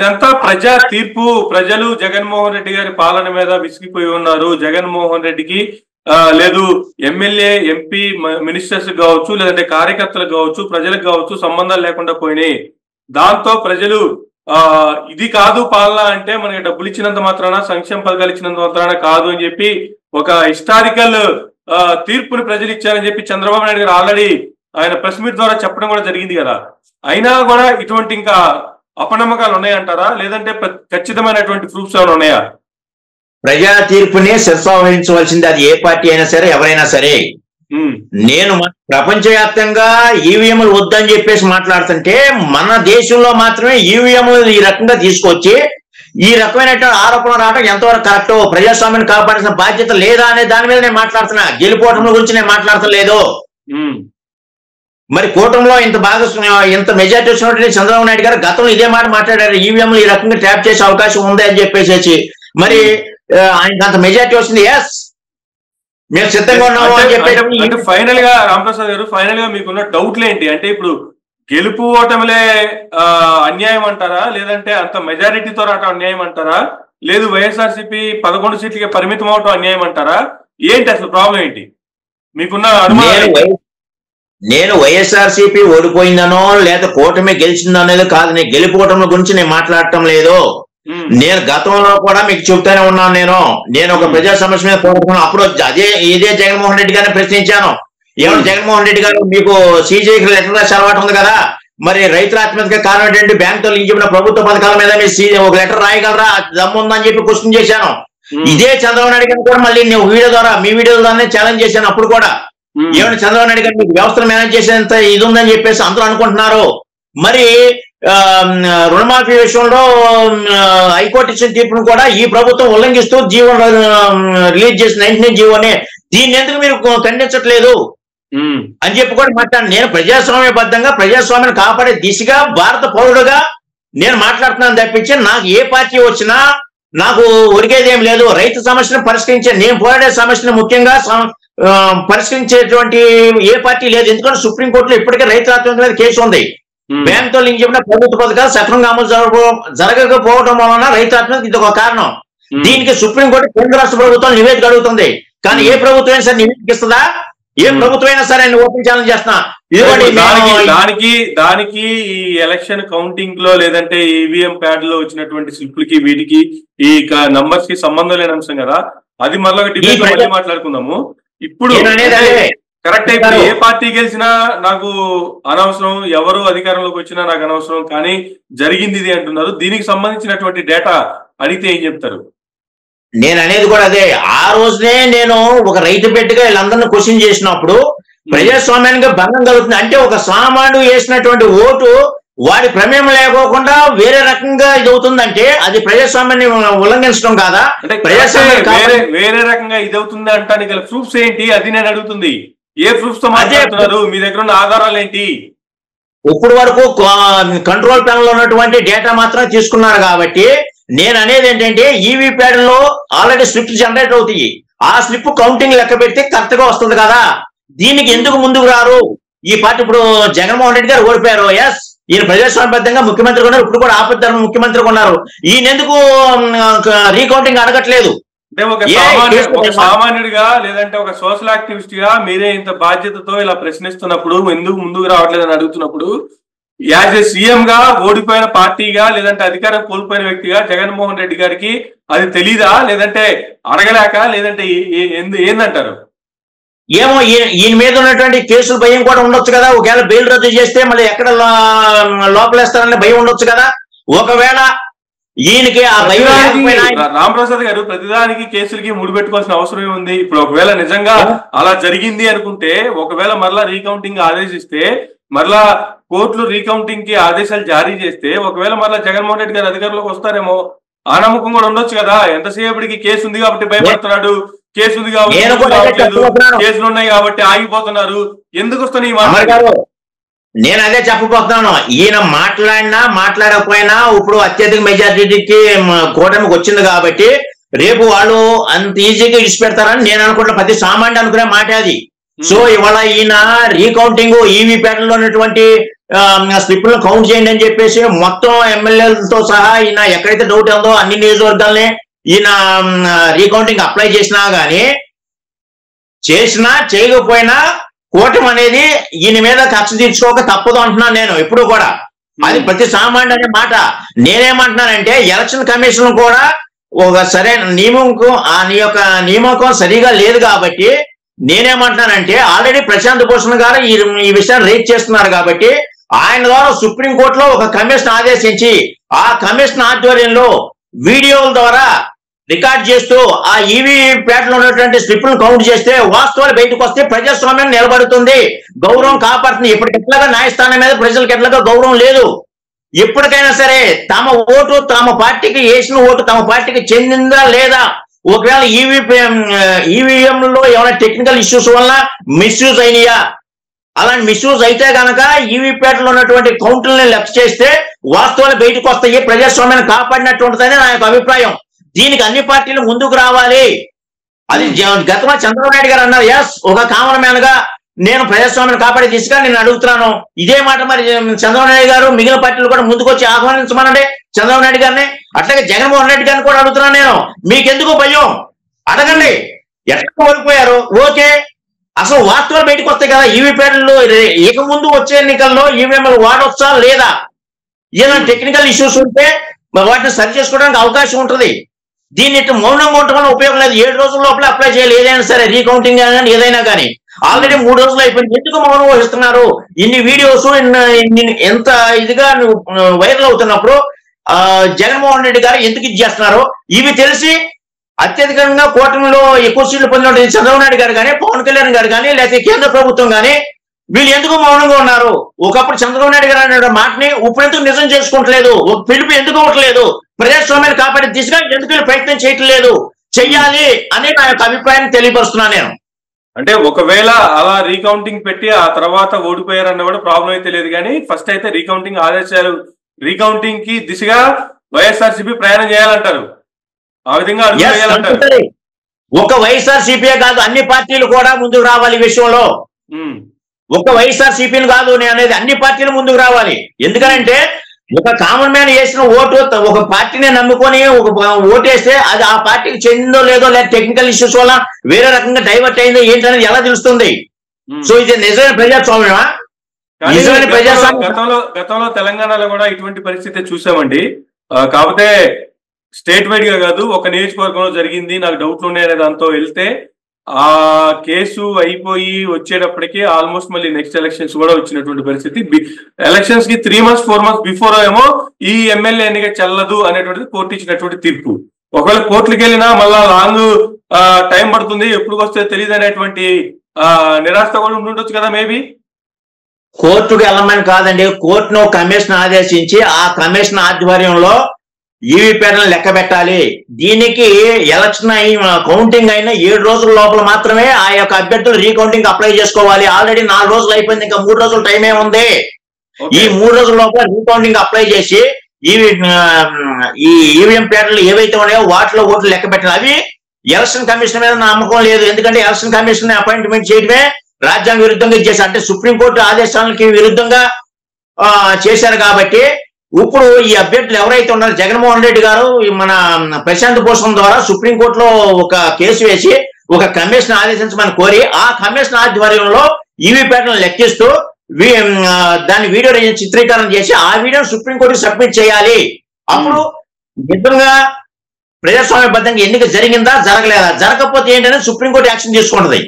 ఇదంతా ప్రజా తీర్పు. ప్రజలు జగన్మోహన్ రెడ్డి గారి పాలన మీద విసిగిపోయి ఉన్నారు. జగన్మోహన్ రెడ్డికి లేదు ఎమ్మెల్యే ఎంపీ మినిస్టర్స్ కావచ్చు, లేదంటే కార్యకర్తలకు కావచ్చు, ప్రజలకు కావచ్చు సంబంధాలు లేకుండా పోయినాయి. దాంతో ప్రజలు ఇది కాదు పాలన అంటే మనకి డబ్బులు ఇచ్చినంత మాత్రాన, సంక్షేమ పథకాలు ఇచ్చినంత మాత్రాన కాదు అని చెప్పి ఒక హిస్టారికల్ తీర్పుని ప్రజలు ఇచ్చారని చెప్పి చంద్రబాబు నాయుడు గారు ఆల్రెడీ ఆయన ప్రెస్ మీట్ ద్వారా చెప్పడం కూడా జరిగింది కదా. అయినా కూడా ఇటువంటి ఇంకా అపనమ్మకాలు ఉన్నాయంటారా, లేదంటే ఖచ్చితమైనటువంటి ప్రూఫ్స్ ఏమైనా ఉన్నాయా? ప్రజా తీర్పుని శిరసావహించవలసింది అది ఏ పార్టీ అయినా సరే, ఎవరైనా సరే. నేను ప్రపంచవ్యాప్తంగా ఈవీఎంలు వద్దని చెప్పేసి మాట్లాడుతుంటే మన దేశంలో మాత్రమే ఈవీఎంలు ఈ రకంగా తీసుకొచ్చి ఈ రకమైన ఆరోపణ రావడం ఎంతవరకు కరెక్ట్, ప్రజాస్వామ్యాన్ని కాపాడాల్సిన బాధ్యత లేదా అనే దాని మీద నేను మాట్లాడుతున్నా. గెలుపోవటం గురించి నేను మాట్లాడతలేదు. మరి కూటమిలో ఇంత మెజార్టీ వచ్చినట్టు చంద్రబాబు నాయుడు గారు గతంలో ఇదే మాట మాట్లాడారు, ఈవీఎంలు ఈ రకంగా ట్యాప్ చేసే అవకాశం ఉంది అని చెప్పేసి. మరి ఆయనకు అంత మెజార్టీ వస్తుంది, ఎస్ మేము సిద్ధంగా ఉన్నాము అని చెప్పేటప్పుడు. ఫైనల్ గా రామప్రసాద్ గారు, ఫైనల్ గా మీకున్న డౌట్లు ఏంటి అంటే, ఇప్పుడు గెలుపు ఓటమిలే అన్యాయం అంటారా, లేదంటే అంత మెజారిటీతో రావటం అన్యాయం అంటారా, లేదు వైఎస్ఆర్సీపీ 11 సీట్లకి పరిమితం అవటం అన్యాయం అంటారా? ఏంటి అసలు ప్రాబ్లం ఏంటి మీకున్న అనుమానం? నేను వైఎస్ఆర్సీపీ ఓడిపోయిందనో లేదా కూటమి గెలిచిందో అనేది కాదు. నేను గెలుపోవటం గురించి నేను మాట్లాడటం లేదు. నేను గతంలో కూడా మీకు చెబుతానే ఉన్నాను. నేను ఒక ప్రజా సమస్య మీద పోరాడుతున్నాను. అప్పుడు ఇదే జగన్మోహన్ రెడ్డి గారిని ప్రశ్నించాను. ఏమన్నా జగన్మోహన్ రెడ్డి గారు మీకు సీజేకి లెటర్ రాసి అలవాటు ఉంది కదా, మరి రైతుల ఆత్మహత్యకి కారణం ఏంటంటే బ్యాంకుతో లింక్ చెప్పిన ప్రభుత్వ పథకాల మీద మీరు ఒక లెటర్ రాయగలరా, దమ్ము ఉందని చెప్పి క్వశ్చన్ చేశాను. ఇదే చంద్రబాబు నాయుడు గారిని కూడా మళ్ళీ నేను వీడియో ద్వారా మీ వీడియో ద్వారానే ఛాలెంజ్ చేశాను. అప్పుడు కూడా ఏమన్నా చంద్రబాబు నాయుడు గారు మీకు వ్యవస్థను మేనేజ్ చేసేంత ఇది ఉందని చెప్పేసి అందరూ అనుకుంటున్నారు. మరి రుణమాఫీ విషయంలో హైకోర్టు ఇచ్చిన తీర్పును కూడా ఈ ప్రభుత్వం ఉల్లంఘిస్తూ జీవో రిలీజ్ చేసిన 19 జీవోనే, దీన్ని ఎందుకు మీరు ఖండించట్లేదు అని చెప్పి కూడా మాట్లాడాను. నేను ప్రజాస్వామ్యబద్ధంగా ప్రజాస్వామ్యాన్ని కాపాడే దిశగా భారత పౌరుడుగా నేను మాట్లాడుతున్నాను తప్పించి నాకు ఏ పార్టీ వచ్చినా నాకు ఒరిగేదేం లేదు. రైతు సమస్యను పరిష్కరించే, నేను పోరాడే సమస్యను ముఖ్యంగా పరిష్కరించేటువంటి ఏ పార్టీ లేదు. ఎందుకంటే సుప్రీంకోర్టులో ఇప్పటికే రైతుల ఆత్మహత్య మీద కేసు ఉంది. బ్యాంకుతో లింక్ చెప్పిన ప్రభుత్వ పథకాలు సక్రమంగా అమలు జరగకపోవడం వలన రైతు ఆత్మహత్య ఇది ఒక కారణం. దీనికి సుప్రీంకోర్టు కేంద్ర రాష్ట్ర ప్రభుత్వం నివేదిక అడుగుతుంది. కానీ ఏ ప్రభుత్వం అయినా సరే నివేదిక ఇస్తుందా? ఏ ప్రభుత్వం అయినా సరే ఓపెన్ ఛాలెంజ్ చేస్తున్నా. దానికి ఈ ఎలక్షన్ కౌంటింగ్ లో లేదంటే ఈవీఎం ప్యాడ్ లో వచ్చినటువంటి స్లిప్లకి వీటికి ఈ నంబర్స్ కి సంబంధం లేని అంశం కదా. అది మళ్ళీ డిబేట్ మళ్ళీ మాట్లాడుకుందాము. ఇప్పుడు కరెక్ట్ ఇప్పుడు ఏ పార్టీ గెలిచినా నాకు అనవసరం, ఎవరు అధికారంలోకి వచ్చినా నాకు అనవసరం, కానీ జరిగింది ఇది అంటున్నారు. దీనికి సంబంధించినటువంటి డేటా అడిగితే ఏం చెప్తారు? నేను అనేది కూడా అదే. ఆ రోజునే నేను ఒక రైతు బిడ్డగా వీళ్ళందరినీ క్వశ్చన్ చేసినప్పుడు ప్రజాస్వామ్యానికి భంగం కలుగుతుంది అంటే, ఒక సామాన్యుడు వేసినటువంటి ఓటు వాడి ప్రమేయం లేకోకుండా వేరే రకంగా ఇది అవుతుందంటే అది ప్రజాస్వామ్యాన్ని ఉల్లంఘించడం కాదా? వేరే రకంగా ఇది అవుతుంది అంటానికి గల ప్రూఫ్స్ ఏంటి? అది నేను అడుగుతుంది. ఏ ప్రూఫ్స్ తో మాట్లాడుతున్నారు? మీ దగ్గర ఉన్న ఆధారాలు ఏంటి? ఇప్పుడు వరకు కంట్రోల్ ప్యానల్ లో ఉన్నటువంటి డేటా మాత్రం తీసుకున్నారు కాబట్టి నేను అనేది ఏంటంటే, ఈవీ ప్యాడ్ లో ఆల్రెడీ స్లిప్ జనరేట్ అవుతాయి. ఆ స్లిప్ కౌంటింగ్ లెక్క పెడితే కరెక్ట్ గా వస్తుంది కదా. దీనికి ఎందుకు ముందుకు రారు ఈ పార్టీ? ఇప్పుడు జగన్మోహన్ రెడ్డి గారు ఓడిపోయారు, ఎస్ ఈయన ప్రజాస్వామ్యబద్ధంగా ముఖ్యమంత్రిగా ఉన్నారు, ఇప్పుడు కూడా ఆపద్ధర్మ ముఖ్యమంత్రిగా ఉన్నారు. ఈయన ఎందుకు రీకౌంటింగ్ అడగట్లేదు? అంటే ఒక సామాన్యుడిగా లేదంటే ఒక సోషల్ యాక్టివిస్ట్ గా మీరే ఇంత బాధ్యతతో ఇలా ప్రశ్నిస్తున్నప్పుడు ఎందుకు ముందుకు రావట్లేదని అడుగుతున్నప్పుడు, యాజ్ ఏ సీఎం గా ఓడిపోయిన పార్టీగా లేదంటే అధికారం కోల్పోయిన వ్యక్తిగా జగన్మోహన్ రెడ్డి గారికి అది తెలీదా, లేదంటే అడగలేక, లేదంటే ఏందంటారు? ఏమో ఈయన మీద ఉన్నటువంటి కేసులు భయం కూడా ఉండొచ్చు కదా. ఒకవేళ బెయిల్ రద్దు చేస్తే మళ్ళీ ఎక్కడ లోపలేస్తారనే భయం ఉండొచ్చు కదా. ఒకవేళ ఈయనకి ఆ భయం, రామప్రసాద్ గారు ప్రతిదానికి కేసులకి ముడిపెట్టుకోవాల్సిన అవసరం ఉంది. ఇప్పుడు ఒకవేళ నిజంగా అలా జరిగింది అనుకుంటే, ఒకవేళ మరలా రీకౌంటింగ్ ఆదేశిస్తే, మరలా కోర్టులు రీకౌంటింగ్ కి ఆదేశాలు జారీ చేస్తే, ఒకవేళ మరలా జగన్మోహన్ రెడ్డి గారు అధికారంలోకి వస్తారేమో ఆ నమ్మకం కూడా ఉండొచ్చు కదా. ఎంతసేపటికి కేసు ఉంది కాబట్టి భయపడుతున్నాడు, కేసు ఉంది కాబట్టి కేసులు ఉన్నాయి కాబట్టి ఆగిపోతున్నారు, ఎందుకు వస్తాను ఈ మాట? నేను అదే చెప్పబోతున్నాను. ఈయన మాట్లాడినా మాట్లాడకపోయినా ఇప్పుడు అత్యధిక మెజారిటీకి కూటమికి వచ్చింది కాబట్టి రేపు వాళ్ళు అంత ఈజీగా ఇడిచిపెడతారని నేను అనుకుంటున్నా. ప్రతి సామాన్యుడు అనుకునే మాట అది. సో ఇవాళ ఈయన రీకౌంటింగ్ ఈవీ ప్యాటర్న్ లో ఉన్నటువంటి స్లిప్లను కౌంట్ చేయండి అని చెప్పేసి మొత్తం ఎమ్మెల్యేలతో సహా ఈయన ఎక్కడైతే డౌట్ ఉందో అన్ని నియోజకవర్గాల్ని ఈయన రీకౌంటింగ్ అప్లై చేసినా గానీ చేయకపోయినా కూటమి అనేది ఈయన మీద కక్ష తీర్చుకోక తప్పదు అంటున్నాను నేను ఎప్పుడు కూడా. అది ప్రతి సామాన్యుడు అనే మాట. నేనేమంటున్నానంటే ఎలక్షన్ కమిషన్ కూడా ఒక సరైన నియామకం సరిగా లేదు కాబట్టి నేనేమంటున్నానంటే ఆల్రెడీ ప్రశాంత్ భూషణ్ గారు ఈ విషయాన్ని రేజ్ చేస్తున్నారు కాబట్టి ఆయన ద్వారా సుప్రీంకోర్టులో ఒక కమిషన్ ఆదేశించి ఆ కమిషన్ ఆధ్వర్యంలో వీడియోల ద్వారా రికార్డ్ చేస్తూ ఆ ఈవీ ప్యాట్లో ఉన్నటువంటి స్లిప్లను కౌంట్ చేస్తే వాస్తవాలు బయటకు వస్తే ప్రజాస్వామ్యం నిలబడుతుంది, గౌరవం కాపాడుతుంది. ఇప్పటికెట్లాగా న్యాయస్థానం మీద ప్రజలకు ఎట్లాగా గౌరవం లేదు. ఎప్పటికైనా సరే తమ ఓటు తమ పార్టీకి వేసిన ఓటు తమ పార్టీకి చెందిందా లేదా, ఒకవేళ ఈవీఎంలో ఏమైనా టెక్నికల్ ఇష్యూస్ వల్ల మిస్యూజ్ అయినాయా, అలాంటి మిస్యూజ్ అయితే కనుక ఈవీప్యాట్లో ఉన్నటువంటి కౌంటర్ని లెఫ్ట్ చేస్తే వాస్తవాలు బయటకు వస్తాయి, ప్రజాస్వామ్యాన్ని కాపాడినట్టు ఉంటుందని నా యొక్క అభిప్రాయం. దీనికి అన్ని పార్టీలు ముందుకు రావాలి. అది గతంలో చంద్రబాబు నాయుడు గారు అన్నారు, ఎస్ ఒక కామన్ మ్యాన్ గా నేను ప్రజాస్వామ్యాన్ని కాపాడే దిశగా నేను అడుగుతున్నాను. ఇదే మాట మరి చంద్రబాబు నాయుడు గారు మిగిలిన పార్టీలు కూడా ముందుకు వచ్చి ఆహ్వానించమనండి చంద్రబాబు నాయుడు గారిని. అట్లాగే జగన్మోహన్ రెడ్డి గారిని కూడా అడుగుతున్నాను నేను, మీకెందుకు భయం, అడగండి. ఎట్లా కోల్పోయారు ఓకే, అసలు వాస్తవాలు బయటకు వస్తాయి కదా. ఈవీప్యాట్లు ఇక ముందు వచ్చే ఎన్నికల్లో ఈవీఎంలు వాడొచ్చా లేదా, ఏదైనా టెక్నికల్ ఇష్యూస్ ఉంటే వాటిని సరి చేసుకోవడానికి అవకాశం ఉంటుంది. దీన్ని మౌనంగా ఉండటం వల్ల ఉపయోగం లేదు. 7 రోజుల లోపల అప్లై చేయాలి ఏదైనా సరే, రీకౌంటింగ్ కానీ ఏదైనా కానీ. ఆల్రెడీ 3 రోజులు అయిపోయింది, ఎందుకు మౌనం వహిస్తున్నారు? ఇన్ని వీడియోస్ ఎంత ఇదిగా వైరల్ అవుతున్నప్పుడు జగన్మోహన్ రెడ్డి గారు ఎందుకు ఇది చేస్తున్నారు? ఇవి తెలిసి అత్యధికంగా కూటమిలో ఎక్కువ సీట్లు పొందిన చంద్రబాబు నాయుడు గారు కానీ, పవన్ కళ్యాణ్ గారు కానీ, లేకపోతే కేంద్ర ప్రభుత్వం కానీ వీళ్ళు ఎందుకు మౌనంగా ఉన్నారు? ఒకప్పుడు చంద్రబాబు నాయుడు గారు అనే మాటని ఇప్పుడు ఎందుకు నిజం చేసుకుంటలేదు? ఒక పిలుపు ఎందుకు ఇవ్వట్లేదు? ప్రజాస్వామ్యాన్ని కాపాడే దిశగా ఎందుకు ప్రయత్నం చేయట్లేదు? చెయ్యాలి అని నా యొక్క అభిప్రాయాన్ని తెలియపరుస్తున్నాను నేను. అంటే ఒకవేళ అలా రీకౌంటింగ్ పెట్టి ఆ తర్వాత ఓడిపోయారన్న కూడా ప్రాబ్లం అయితే లేదు, కానీ ఫస్ట్ అయితే రీకౌంటింగ్ ఆదేశాలు, రీకౌంటింగ్ కి దిశగా వైఎస్ఆర్సీపీ ప్రయాణం చేయాలంటారు. ఆ విధంగా ఒక వైఎస్ఆర్సీపీ కాదు, అన్ని పార్టీలు కూడా ముందుకు రావాలి ఈ విషయంలో. ఒక వైఎస్ఆర్సీపీని కాదు నేను అనేది, అన్ని పార్టీలు ముందుకు రావాలి. ఎందుకంటే ఒక కామన్ మ్యాన్ వేసిన ఓటు ఒక పార్టీని నమ్ముకొని ఒక ఓటు వేస్తే అది ఆ పార్టీకి చెందిందో లేదో, లేదా టెక్నికల్ ఇష్యూస్ వల్ల వేరే రకంగా డైవర్ట్ అయిందో ఏంటనేది ఎలా తెలుస్తుంది? సో ఇది నిజమైన ప్రజాస్వామ్యమా? నిజమైన ప్రజాస్వామ్యం. గతంలో తెలంగాణలో కూడా ఇటువంటి పరిస్థితి చూసామండి. కాకపోతే స్టేట్ వైడ్ గా కాదు, ఒక నియోజకవర్గంలో జరిగింది. నాకు డౌట్లు ఉన్నాయనే దాంతో వెళ్తే ఆ కేసు అయిపోయి వచ్చేటప్పటికి ఆల్మోస్ట్ మళ్ళీ నెక్స్ట్ ఎలక్షన్స్ కూడా వచ్చినటువంటి పరిస్థితి. ఎలక్షన్స్ కి 3 months 4 months బిఫోర్ ఏమో ఈ ఎమ్మెల్యే ఎన్నిక చెల్లదు అనేటువంటిది కోర్టు ఇచ్చినటువంటి తీర్పు. ఒకవేళ కోర్టులకు వెళ్ళినా మళ్ళా లాంగ్ టైం పడుతుంది, ఎప్పుడు వస్తే తెలియదు అనేటువంటి నిరాశ కూడా ఉంటుండొచ్చు కదా. మేబీ కోర్టుకు వెళ్ళమని కాదండి, కోర్టును కమిషన్ ఆదేశించి ఆ కమిషన్ ఆధ్వర్యంలో ఈవీప్యాట్లను లెక్క పెట్టాలి. దీనికి ఎలక్షన్ కౌంటింగ్ అయిన 7 రోజుల లోపల మాత్రమే ఆ యొక్క అభ్యర్థులు రీకౌంటింగ్ అప్లై చేసుకోవాలి. ఆల్రెడీ 4 రోజులు అయిపోయింది, ఇంకా 3 రోజులు టైమే ఉంది. ఈ 3 రోజుల లోపల రీకౌంటింగ్ అప్లై చేసి ఈ ఈవీఎం ప్యాట్లు ఏవైతే ఉన్నాయో వాటిలో ఓట్లు లెక్క పెట్టాలి. అవి ఎలక్షన్ కమిషన్ మీద నమ్మకం లేదు, ఎందుకంటే ఎలక్షన్ కమిషన్ అపాయింట్మెంట్ చేయడమే రాజ్యాంగ విరుద్ధంగా చేశారు, అంటే సుప్రీంకోర్టు ఆదేశాలకి విరుద్ధంగా చేశారు. కాబట్టి ఇప్పుడు ఈ అభ్యర్థులు ఎవరైతే ఉన్నారో జగన్మోహన్ రెడ్డి గారు మన ప్రశాంత్ భూషణ్ ద్వారా సుప్రీంకోర్టులో ఒక కేసు వేసి ఒక కమిషన్ ఆదేశించమని కోరి ఆ కమిషన్ ఆధ్వర్యంలో ఈవీప్యాట్లను లెక్కిస్తూ దాన్ని వీడియో చిత్రీకరణ చేసి ఆ వీడియోని సుప్రీంకోర్టుకి సబ్మిట్ చేయాలి. అప్పుడు నిజంగా ప్రజాస్వామ్యబద్ధంగా ఎన్నిక జరిగిందా జరగలేదా, జరగకపోతే ఏంటనేది సుప్రీంకోర్టు యాక్షన్ తీసుకుంటది.